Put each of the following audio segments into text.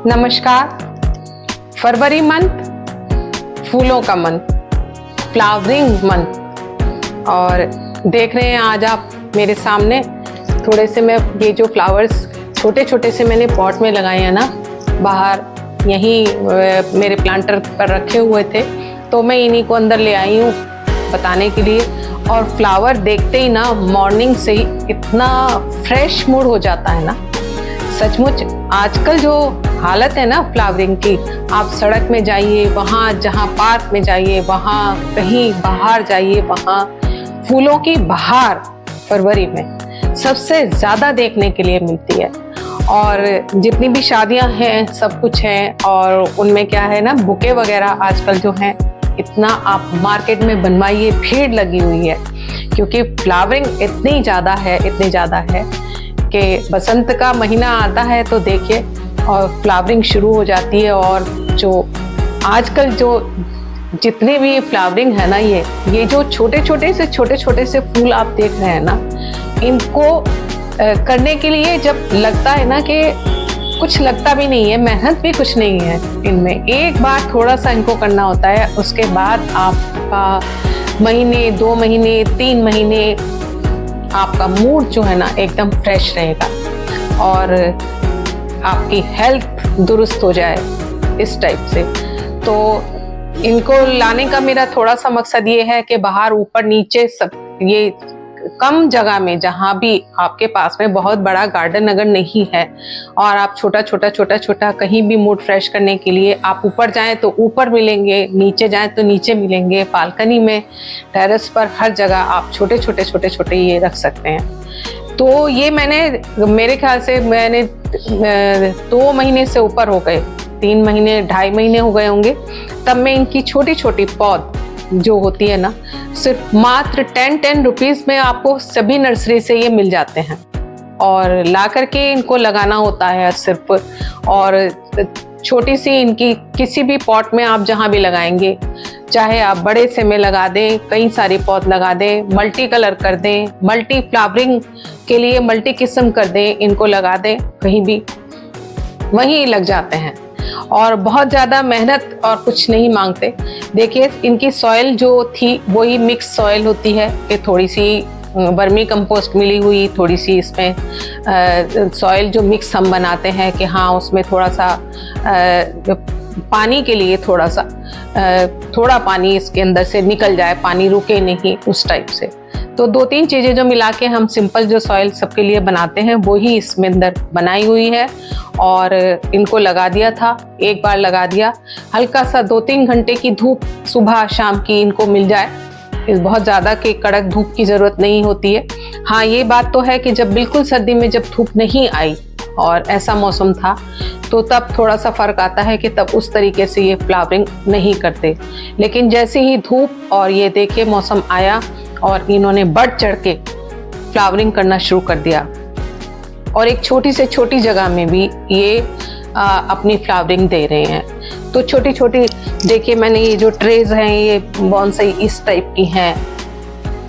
नमस्कार। फरवरी मंथ फूलों का मंथ, फ्लावरिंग मंथ, और देख रहे हैं आज आप मेरे सामने थोड़े से मैं ये जो फ्लावर्स छोटे छोटे से मैंने पॉट में लगाए हैं ना, बाहर यहीं मेरे प्लांटर पर रखे हुए थे, तो मैं इन्हीं को अंदर ले आई हूँ बताने के लिए। और फ्लावर देखते ही ना मॉर्निंग से ही इतना फ्रेश मूड हो जाता है ना, सचमुच। आजकल जो हालत है ना फ्लावरिंग की, आप सड़क में जाइए, वहाँ जहाँ पार्क में जाइए, वहाँ कहीं बाहर जाइए, वहाँ फूलों की बहार फरवरी में सबसे ज़्यादा देखने के लिए मिलती है। और जितनी भी शादियां हैं सब कुछ है, और उनमें क्या है ना, बुके वगैरह आजकल जो हैं इतना आप मार्केट में बनवाइए, भीड़ लगी हुई है, क्योंकि फ्लावरिंग इतनी ज़्यादा है कि बसंत का महीना आता है तो देखिए और फ्लावरिंग शुरू हो जाती है। और जो आजकल जो जितने भी फ्लावरिंग है ना, ये जो छोटे छोटे से फूल आप देख रहे हैं ना, इनको करने के लिए जब लगता है ना कि कुछ लगता भी नहीं है, मेहनत भी कुछ नहीं है इनमें, एक बार थोड़ा सा इनको करना होता है, उसके बाद आपका महीने, 2 महीने, 3 महीने आपका मूड जो है ना एकदम फ्रेश रहेगा और आपकी हेल्थ दुरुस्त हो जाए इस टाइप से। तो इनको लाने का मेरा थोड़ा सा मकसद ये है कि बाहर ऊपर नीचे सब ये कम जगह में, जहाँ भी आपके पास में बहुत बड़ा गार्डन अगर नहीं है और आप छोटा कहीं भी मूड फ्रेश करने के लिए आप ऊपर जाएं तो ऊपर मिलेंगे, नीचे जाएं तो नीचे मिलेंगे, बालकनी में, टेरेस पर, हर जगह आप छोटे ये रख सकते हैं। तो ये मेरे ख्याल से मैंने 2 महीने से ऊपर हो गए, 3 महीने 2.5 महीने हो गए होंगे, तब मैं इनकी छोटी पौध जो होती है ना, सिर्फ मात्र 10 रुपीज में आपको सभी नर्सरी से ये मिल जाते हैं, और ला करके इनको लगाना होता है सिर्फ। और छोटी सी इनकी किसी भी पॉट में आप जहाँ भी लगाएंगे, चाहे आप बड़े से में लगा दें, कई सारे पौध लगा दें, मल्टी कलर कर दें, मल्टी फ्लावरिंग के लिए मल्टी किस्म कर दें, इनको लगा दें कहीं भी, वहीं लग जाते हैं और बहुत ज़्यादा मेहनत और कुछ नहीं मांगते। देखिए इनकी सॉइल जो थी वही मिक्स सॉइल होती है, कि थोड़ी सी वर्मी कंपोस्ट मिली हुई, थोड़ी सी इसमें सॉइल जो मिक्स हम बनाते हैं कि हाँ उसमें थोड़ा सा पानी के लिए थोड़ा पानी इसके अंदर से निकल जाए, पानी रुके नहीं, उस टाइप से। तो 2-3 चीज़ें जो मिला के हम सिंपल जो सॉइल सबके लिए बनाते हैं वो ही इसमें अंदर बनाई हुई है, और इनको लगा दिया था, एक बार लगा दिया, हल्का सा 2-3 घंटे की धूप सुबह शाम की इनको मिल जाए, बहुत ज़्यादा कि कड़क धूप की ज़रूरत नहीं होती है। हाँ ये बात तो है कि जब बिल्कुल सर्दी में जब धूप नहीं आई और ऐसा मौसम था, तो तब थोड़ा सा फ़र्क आता है कि तब उस तरीके से ये फ्लावरिंग नहीं करते। लेकिन जैसे ही धूप और ये देखिए मौसम आया और इन्होंने बढ़ चढ़ के फ्लावरिंग करना शुरू कर दिया, और एक छोटी से छोटी जगह में भी ये अपनी फ्लावरिंग दे रहे हैं। तो छोटी देखिए, मैंने ये जो ट्रेज हैं ये बॉन्साई इस टाइप की हैं,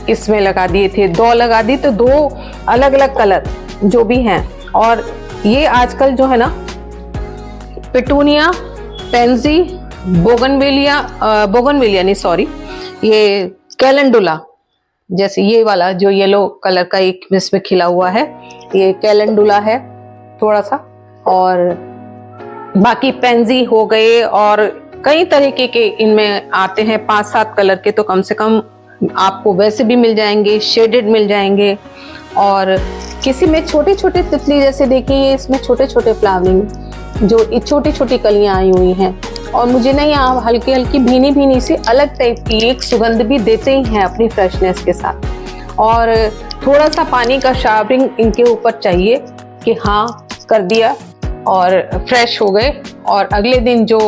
इसमें लगा दिए थे, 2 लगा दी, तो 2 अलग अलग कलर जो भी हैं। और ये आजकल जो है ना, पिटूनिया, पेंजी, बोगनविलिया नहीं सॉरी, ये कैलेंडुला, जैसे ये वाला जो येलो कलर का एक इसमें खिला हुआ है, ये कैलेंडुला है थोड़ा सा, और बाकी पेंजी हो गए, और कई तरीके के इनमें आते हैं, 5-7 कलर के तो कम से कम आपको वैसे भी मिल जाएंगे, शेडेड मिल जाएंगे। और किसी में छोटे तितली जैसे देखिए, इसमें छोटे फ्लावरिंग जो छोटी कलियां आई हुई हैं, और मुझे ना यहाँ हल्की भीनी सी अलग टाइप की एक सुगंध भी देते ही हैं अपनी फ्रेशनेस के साथ। और थोड़ा सा पानी का शावरिंग इनके ऊपर चाहिए कि हाँ कर दिया और फ्रेश हो गए, और अगले दिन जो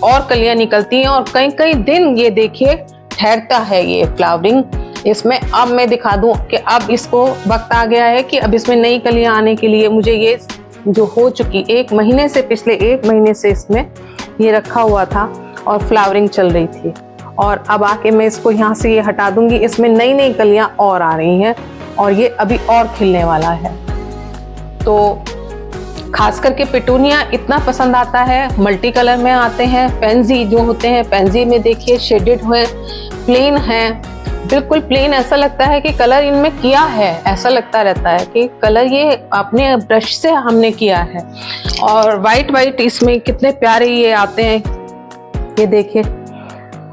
और कलियां निकलती हैं, और कई दिन ये देखिए ठहरता है ये फ्लावरिंग इसमें। अब मैं दिखा दूं कि अब इसको वक्त आ गया है कि अब इसमें नई कलियां आने के लिए मुझे ये जो हो चुकी 1 महीने से, पिछले 1 महीने से इसमें ये रखा हुआ था और फ्लावरिंग चल रही थी, और अब आके मैं इसको यहाँ से ये हटा दूंगी, इसमें नई कलियां और आ रही हैं और ये अभी और खिलने वाला है। तो खास करके पिटूनिया इतना पसंद आता है। मल्टी कलर में आते हैं। पेंजी जो होते हैं, पेंजी में देखिए शेडेड हुए, प्लेन है, बिल्कुल प्लेन। ऐसा लगता है कि कलर इनमें किया है, ऐसा लगता रहता है कि कलर ये अपने ब्रश से हमने किया है। और वाइट वाइट इसमें कितने प्यारे ये आते हैं, ये देखिए।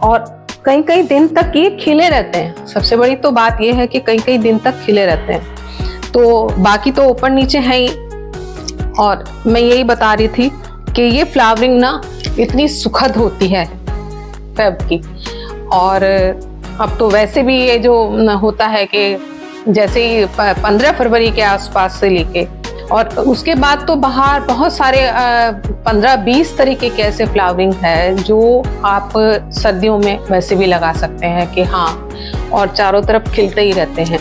और कई कई दिन तक ये खिले रहते हैं। सबसे बड़ी तो बात ये है कि कई कई दिन तक खिले रहते हैं। तो बाकी तो ऊपर नीचे है ही। और मैं यही बता रही थी कि ये फ्लावरिंग ना इतनी सुखद होती है फेब की। और अब तो वैसे भी ये जो होता है कि जैसे ही 15 फरवरी के आसपास से लेके और उसके बाद तो बाहर बहुत सारे 15-20 तरीके के ऐसे फ्लावरिंग है जो आप सर्दियों में वैसे भी लगा सकते हैं कि हाँ, और चारों तरफ खिलते ही रहते हैं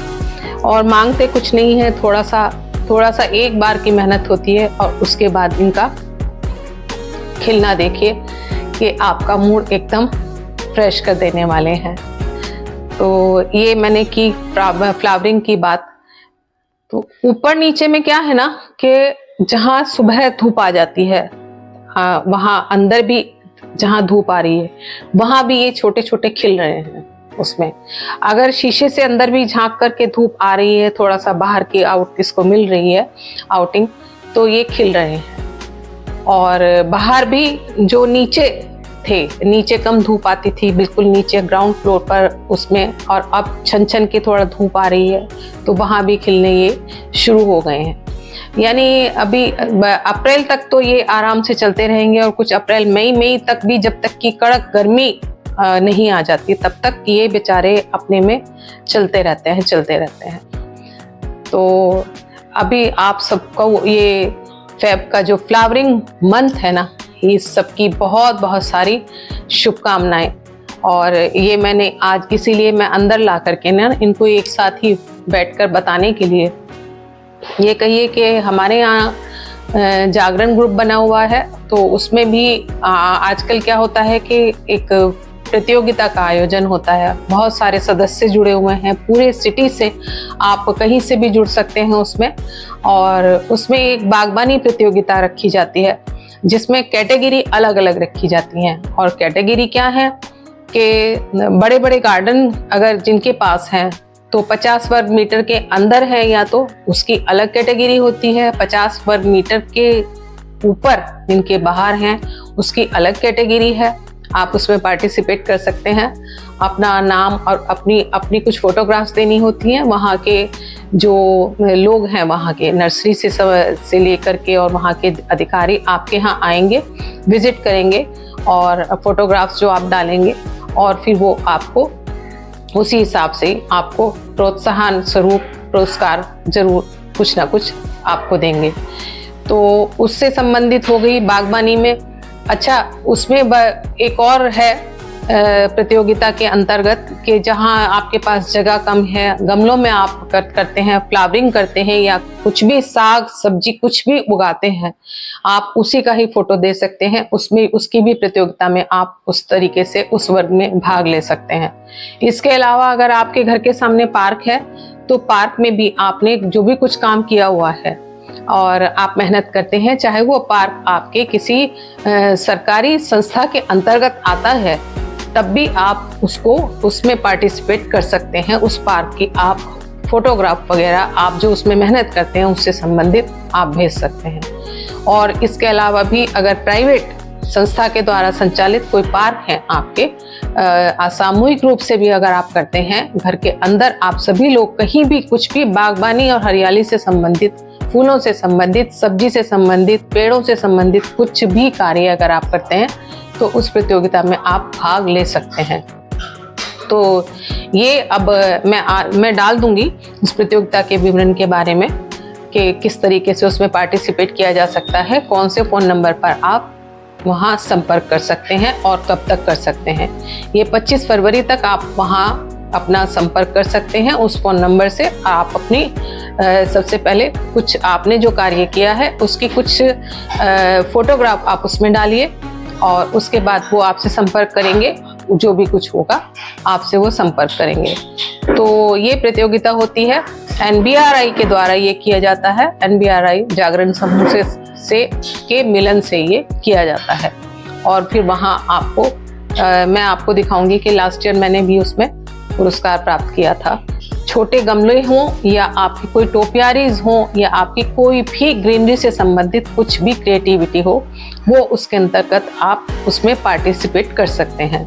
और मांगते कुछ नहीं है। थोड़ा सा एक बार की मेहनत होती है और उसके बाद इनका खिलना देखिए कि आपका मूड एकदम फ्रेश कर देने वाले हैं। तो ये मैंने की फ्लावरिंग की बात। तो ऊपर नीचे में क्या है ना कि जहाँ सुबह धूप आ जाती है, वहाँ अंदर भी जहाँ धूप आ रही है वहाँ भी ये छोटे छोटे खिल रहे हैं। उसमें अगर शीशे से अंदर भी झांक करके धूप आ रही है, थोड़ा सा बाहर की इसको मिल रही है आउटिंग, तो ये खिल रहे हैं। और बाहर भी जो नीचे थे, नीचे कम धूप आती थी, बिल्कुल नीचे ग्राउंड फ्लोर पर उसमें, और अब छन के थोड़ा धूप आ रही है तो वहाँ भी खिलने ये शुरू हो गए हैं। यानी अभी अप्रैल तक तो ये आराम से चलते रहेंगे और कुछ अप्रैल मई तक भी, जब तक की कड़क गर्मी नहीं आ जाती तब तक ये बेचारे अपने में चलते रहते हैं। तो अभी आप सबको ये फेब का जो फ्लावरिंग मंथ है ना, इस सबकी बहुत बहुत सारी शुभकामनाएं। और ये मैंने आज इसीलिए मैं अंदर ला करके ना इनको एक साथ ही बैठकर बताने के लिए, ये कहिए कि हमारे यहाँ जागरण ग्रुप बना हुआ है, तो उसमें भी आजकल क्या होता है कि एक प्रतियोगिता का आयोजन होता है। बहुत सारे सदस्य जुड़े हुए हैं पूरे सिटी से, आप कहीं से भी जुड़ सकते हैं उसमें। और उसमें एक बागबानी प्रतियोगिता रखी जाती है जिसमें कैटेगरी अलग अलग रखी जाती हैं। और कैटेगरी क्या है कि बड़े बड़े गार्डन अगर जिनके पास हैं तो 50 वर्ग मीटर के अंदर है या तो उसकी अलग कैटेगरी होती है, 50 वर्ग मीटर के ऊपर जिनके बाहर हैं उसकी अलग कैटेगरी है। आप उसमें पार्टिसिपेट कर सकते हैं। अपना नाम और अपनी कुछ फोटोग्राफ्स देनी होती हैं। वहाँ के जो लोग हैं, वहाँ के नर्सरी से लेकर के और वहाँ के अधिकारी आपके यहाँ आएंगे, विजिट करेंगे और फोटोग्राफ्स जो आप डालेंगे और फिर वो आपको उसी हिसाब से आपको प्रोत्साहन स्वरूप पुरस्कार जरूर कुछ ना कुछ आपको देंगे। तो उससे संबंधित हो गई बागबानी में। अच्छा, उसमें एक और है प्रतियोगिता के अंतर्गत कि जहां आपके पास जगह कम है, गमलों में आप करते हैं, फ्लावरिंग करते हैं या कुछ भी साग सब्जी कुछ भी उगाते हैं, आप उसी का ही फोटो दे सकते हैं। उसमें उसकी भी प्रतियोगिता में आप उस तरीके से उस वर्ग में भाग ले सकते हैं। इसके अलावा अगर आपके घर के सामने पार्क है तो पार्क में भी आपने जो भी कुछ काम किया हुआ है और आप मेहनत करते हैं, चाहे वो पार्क आपके किसी सरकारी संस्था के अंतर्गत आता है, तब भी आप उसमें पार्टिसिपेट कर सकते हैं। उस पार्क की आप फोटोग्राफ वगैरह आप जो उसमें मेहनत करते हैं उससे संबंधित आप भेज सकते हैं। और इसके अलावा भी अगर प्राइवेट संस्था के द्वारा संचालित कोई पार्क है आपके, सामूहिक रूप से भी अगर आप करते हैं, घर के अंदर आप सभी लोग कहीं भी कुछ भी बागबानी और हरियाली से संबंधित, फूलों से संबंधित, सब्जी से संबंधित, पेड़ों से संबंधित कुछ भी कार्य अगर आप करते हैं तो उस प्रतियोगिता में आप भाग ले सकते हैं। तो ये अब मैं डाल दूंगी उस प्रतियोगिता के विवरण के बारे में कि किस तरीके से उसमें पार्टिसिपेट किया जा सकता है, कौन से फ़ोन नंबर पर आप वहाँ संपर्क कर सकते हैं और कब तक कर सकते हैं। ये 25 फरवरी तक आप वहाँ अपना संपर्क कर सकते हैं उस फ़ोन नंबर से। आप अपनी सबसे पहले कुछ आपने जो कार्य किया है उसकी कुछ फोटोग्राफ आप उसमें डालिए और उसके बाद वो आपसे संपर्क करेंगे, जो भी कुछ होगा आपसे वो संपर्क करेंगे। तो ये प्रतियोगिता होती है NBRI के द्वारा ये किया जाता है। NBRI जागरण समूह से के मिलन से ये किया जाता है। और फिर वहाँ आपको मैं आपको दिखाऊंगी कि लास्ट ईयर मैंने भी उसमें पुरस्कार प्राप्त किया था। छोटे गमले हों या आपकी कोई टोपियारीज हों या आपकी कोई भी ग्रीनरी से संबंधित कुछ भी क्रिएटिविटी हो, वो उसके अंतर्गत आप उसमें पार्टिसिपेट कर सकते हैं।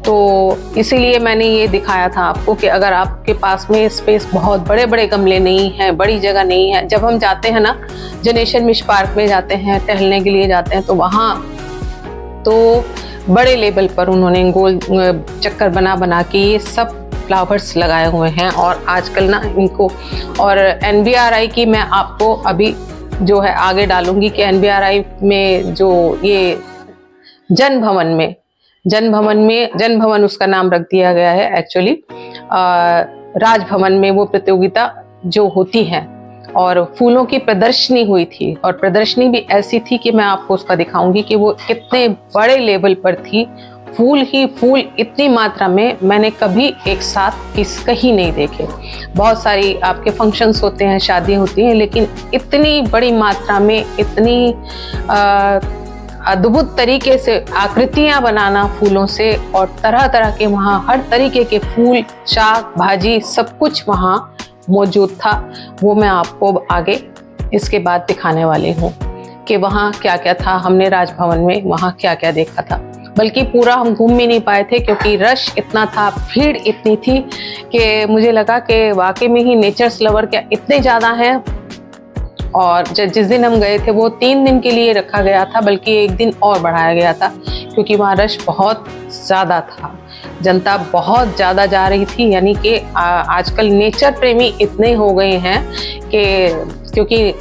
तो इसीलिए मैंने ये दिखाया था आपको कि अगर आपके पास में स्पेस बहुत बड़े बड़े गमले नहीं हैं, बड़ी जगह नहीं है, जब हम जाते हैं ना जनेश्वर मिश्र पार्क में जाते हैं, टहलने के लिए जाते हैं, तो वहाँ तो बड़े लेवल पर उन्होंने गोल चक्कर बना के ये सब फ्लावर्स लगाए हुए हैं। और आजकल ना इनको, और NBRI की मैं आपको अभी जो है आगे डालूंगी कि NBRI में जो ये जन भवन उसका नाम रख दिया गया है एक्चुअली, राजभवन में वो प्रतियोगिता जो होती है और फूलों की प्रदर्शनी हुई थी, और प्रदर्शनी भी ऐसी थी कि मैं आपको उसका दिखाऊंगी कि वो कितने बड़े लेवल पर थी। फूल ही फूल इतनी मात्रा में मैंने कभी एक साथ कहीं नहीं देखे। बहुत सारी आपके फंक्शंस होते हैं, शादी होती हैं, लेकिन इतनी बड़ी मात्रा में इतनी अद्भुत तरीके से आकृतियां बनाना फूलों से, और तरह तरह के वहाँ हर तरीके के फूल, शाक भाजी सब कुछ वहाँ मौजूद था। वो मैं आपको आगे इसके बाद दिखाने वाली हूँ कि वहाँ क्या क्या था। हमने राजभवन में वहाँ क्या क्या देखा था, बल्कि पूरा हम घूम भी नहीं पाए थे क्योंकि रश इतना था, भीड़ इतनी थी कि मुझे लगा कि वाकई में ही नेचर्स लवर क्या इतने ज़्यादा हैं। और जिस दिन हम गए थे वो 3 दिन के लिए रखा गया था, बल्कि 1 दिन और बढ़ाया गया था क्योंकि वहाँ रश बहुत ज़्यादा था, जनता बहुत ज़्यादा जा रही थी। यानी कि आजकल नेचर प्रेमी इतने हो गए हैं कि क्योंकि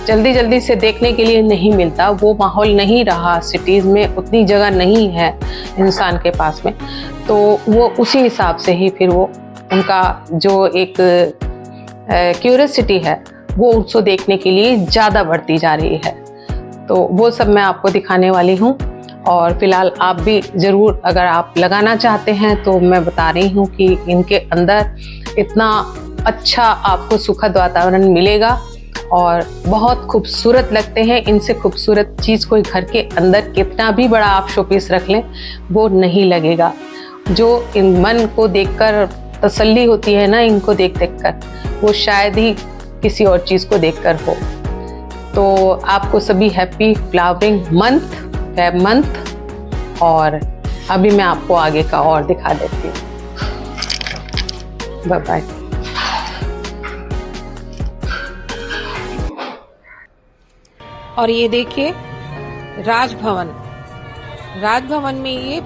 जल्दी जल्दी से देखने के लिए नहीं मिलता, वो माहौल नहीं रहा, सिटीज़ में उतनी जगह नहीं है इंसान के पास में, तो वो उसी हिसाब से ही फिर वो उनका जो एक क्यूरियोसिटी है वो उसको देखने के लिए ज़्यादा बढ़ती जा रही है। तो वो सब मैं आपको दिखाने वाली हूँ। और फिलहाल आप भी ज़रूर अगर आप लगाना चाहते हैं तो मैं बता रही हूँ कि इनके अंदर इतना अच्छा आपको सुखद वातावरण मिलेगा और बहुत खूबसूरत लगते हैं। इनसे खूबसूरत चीज़ कोई घर के अंदर कितना भी बड़ा आप शोपीस रख लें वो नहीं लगेगा। जो इन मन को देखकर तसल्ली होती है ना, इनको देख कर, वो शायद ही किसी और चीज़ को देखकर हो। तो आपको सभी happy flowering month, Feb month. और अभी मैं आपको आगे का और दिखा देती हूँ। Bye bye. और ये देखिए राजभवन में ये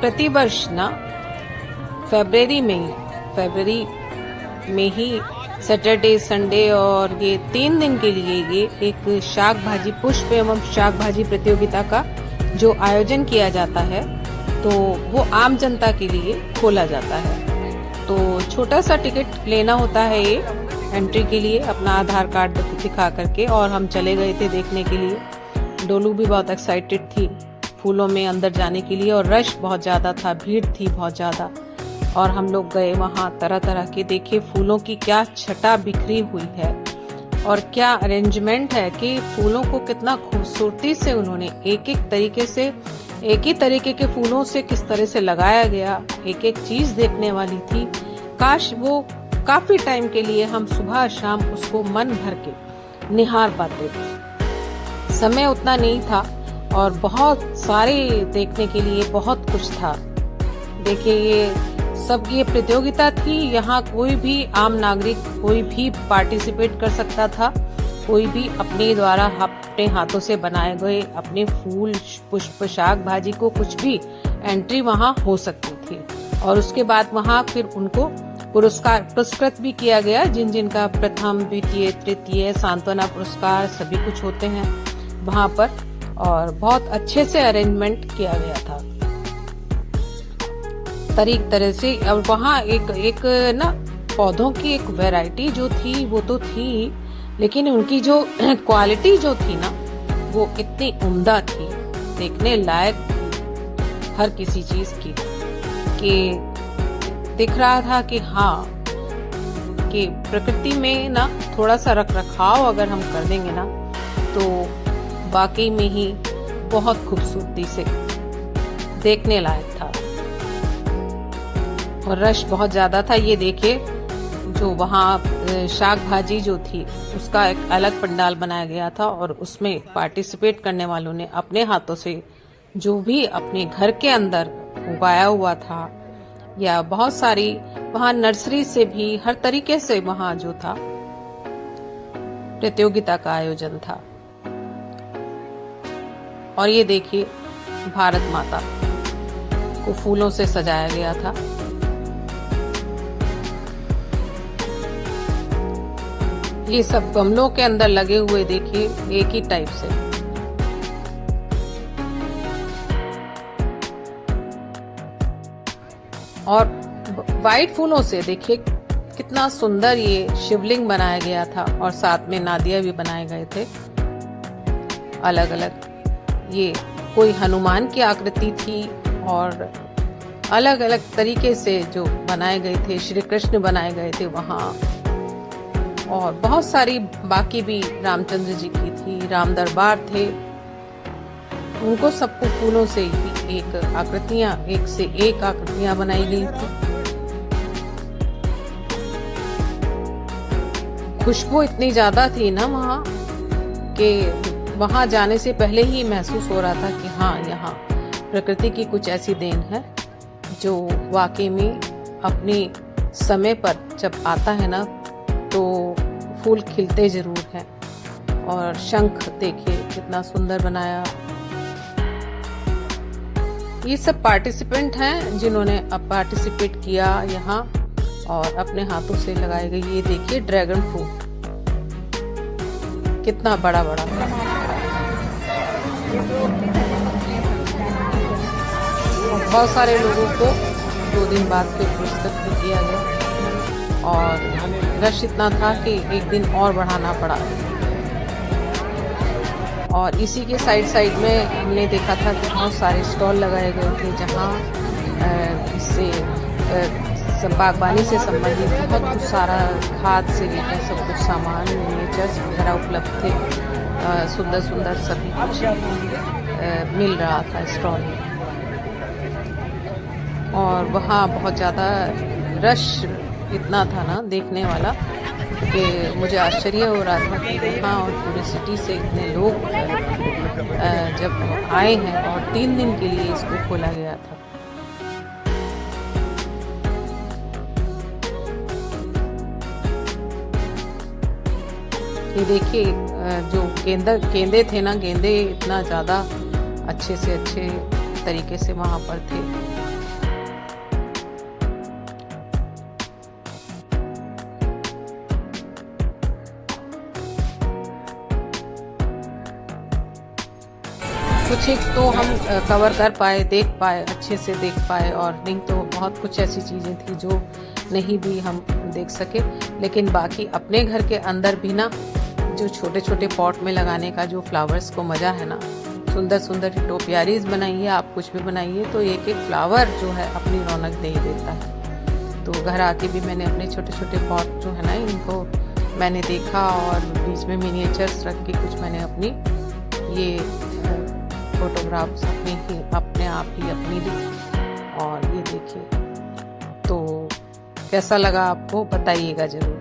प्रतिवर्ष ना फरवरी में ही सैटरडे संडे और ये 3 दिन के लिए ये एक शाक भाजी पुष्प एवं शाक भाजी प्रतियोगिता का जो आयोजन किया जाता है, तो वो आम जनता के लिए खोला जाता है। तो छोटा सा टिकट लेना होता है ये एंट्री के लिए, अपना आधार कार्ड दिखा करके। और हम चले गए थे देखने के लिए। डोलू भी बहुत एक्साइटेड थी फूलों में अंदर जाने के लिए, और रश बहुत ज़्यादा था, भीड़ थी बहुत ज़्यादा। और हम लोग गए वहाँ, तरह तरह के देखे फूलों की क्या छटा बिखरी हुई है और क्या अरेंजमेंट है कि फूलों को कितना खूबसूरती से उन्होंने एक ही तरीके के फूलों से किस तरह से लगाया गया। एक एक चीज देखने वाली थी। काश वो काफी टाइम के लिए हम सुबह शाम उसको मन भर के निहार पाते। समय उतना नहीं था और बहुत सारे देखने के लिए बहुत कुछ था। देखिए ये प्रतियोगिता थी। यहाँ कोई भी आम नागरिक कोई भी पार्टिसिपेट कर सकता था। कोई भी अपने द्वारा अपने हाथों से बनाए गए अपने फूल, पुष्प, शाक भाजी को कुछ भी एंट्री वहाँ हो सकती थी। और उसके बाद वहाँ फिर उनको पुरस्कृत भी किया गया, जिनका प्रथम, द्वितीय, तृतीय, सांत्वना पुरस्कार सभी कुछ होते हैं वहाँ पर। और बहुत अच्छे से अरेंजमेंट किया गया था तरह से। और वहाँ एक ना पौधों की एक वैरायटी जो थी वो तो थी, लेकिन उनकी जो क्वालिटी जो थी ना वो इतनी उम्दा थी, देखने लायक थी हर किसी चीज की, कि दिख रहा था कि हाँ, कि प्रकृति में ना थोड़ा सा रख रखाव अगर हम कर देंगे ना तो वाकई में ही बहुत खूबसूरती से देखने लायक था और रश बहुत ज़्यादा था। ये देखिए, जो वहाँ शाक भाजी जो थी उसका एक अलग पंडाल बनाया गया था और उसमें पार्टिसिपेट करने वालों ने अपने हाथों से जो भी अपने घर के अंदर उगाया हुआ था, या बहुत सारी वहाँ नर्सरी से भी हर तरीके से वहाँ जो था प्रतियोगिता का आयोजन था। और ये देखिए, भारत माता को फूलों से सजाया गया था। ये सब गमलों के अंदर लगे हुए देखिए, एक ही टाइप से। और वाइट फूलों से देखिए कितना सुंदर ये शिवलिंग बनाया गया था और साथ में नादिया भी बनाए गए थे अलग अलग। ये कोई हनुमान की आकृति थी और अलग अलग तरीके से जो बनाए गए थे, श्री कृष्ण बनाए गए थे वहाँ। और बहुत सारी बाकी भी रामचंद्र जी की थी, राम दरबार थे, उनको सबको फूलों से ही एक से एक आकृतियां बनाई गई थी। खुशबू इतनी ज्यादा थी ना वहाँ कि वहाँ जाने से पहले ही महसूस हो रहा था कि हाँ, यहाँ प्रकृति की कुछ ऐसी देन है जो वाकई में अपने समय पर जब आता है ना तो फूल खिलते जरूर हैं। और शंख देखिए कितना सुंदर बनाया। ये सब पार्टिसिपेंट हैं जिन्होंने अब पार्टिसिपेट किया यहाँ और अपने हाथों से लगाए गए। ये देखिए ड्रैगन फ्रूट कितना बड़ा बड़ा। बहुत सारे लोगों को 2 दिन बाद फिर पुरस्कृत भी किया गया और रश इतना था कि एक दिन और बढ़ाना पड़ा। और इसी के साइड में हमने देखा था कि बहुत सारे स्टॉल लगाए गए थे जहाँ इससे बागवानी से संबंधित बहुत कुछ सारा खाद से लेकर सब कुछ सामान, मिनिएचर्स वगैरह उपलब्ध थे। सुंदर सुंदर सभी कुछ मिल रहा था स्टॉल में। और वहाँ बहुत ज़्यादा रश इतना था ना देखने वाला कि मुझे आश्चर्य हो रहा था कि वहाँ और पूरी सिटी से इतने लोग जब आए हैं और 3 दिन के लिए इसको खोला गया था। ये देखिए, जो गेंदे थे ना, गेंदे इतना ज़्यादा अच्छे से अच्छे तरीके से वहाँ पर थे। कुछ एक तो हम कवर कर पाए, देख पाए, अच्छे से देख पाए, और नहीं तो बहुत कुछ ऐसी चीज़ें थी जो नहीं भी हम देख सके। लेकिन बाकी अपने घर के अंदर भी ना जो छोटे छोटे पॉट में लगाने का जो फ्लावर्स को मज़ा है ना, सुंदर सुंदर टोपियारीज बनाइए, आप कुछ भी बनाइए, तो एक एक फ्लावर जो है अपनी रौनक दे ही देता है। तो घर आके भी मैंने अपने छोटे छोटे पॉट जो है ना, इनको मैंने देखा और बीच में मिनिएचर्स रख के कुछ मैंने अपनी ये फोटोग्राफ्स अपने आप ही अपनी ली। और ये देखिए, तो कैसा लगा आपको बताइएगा जरूर।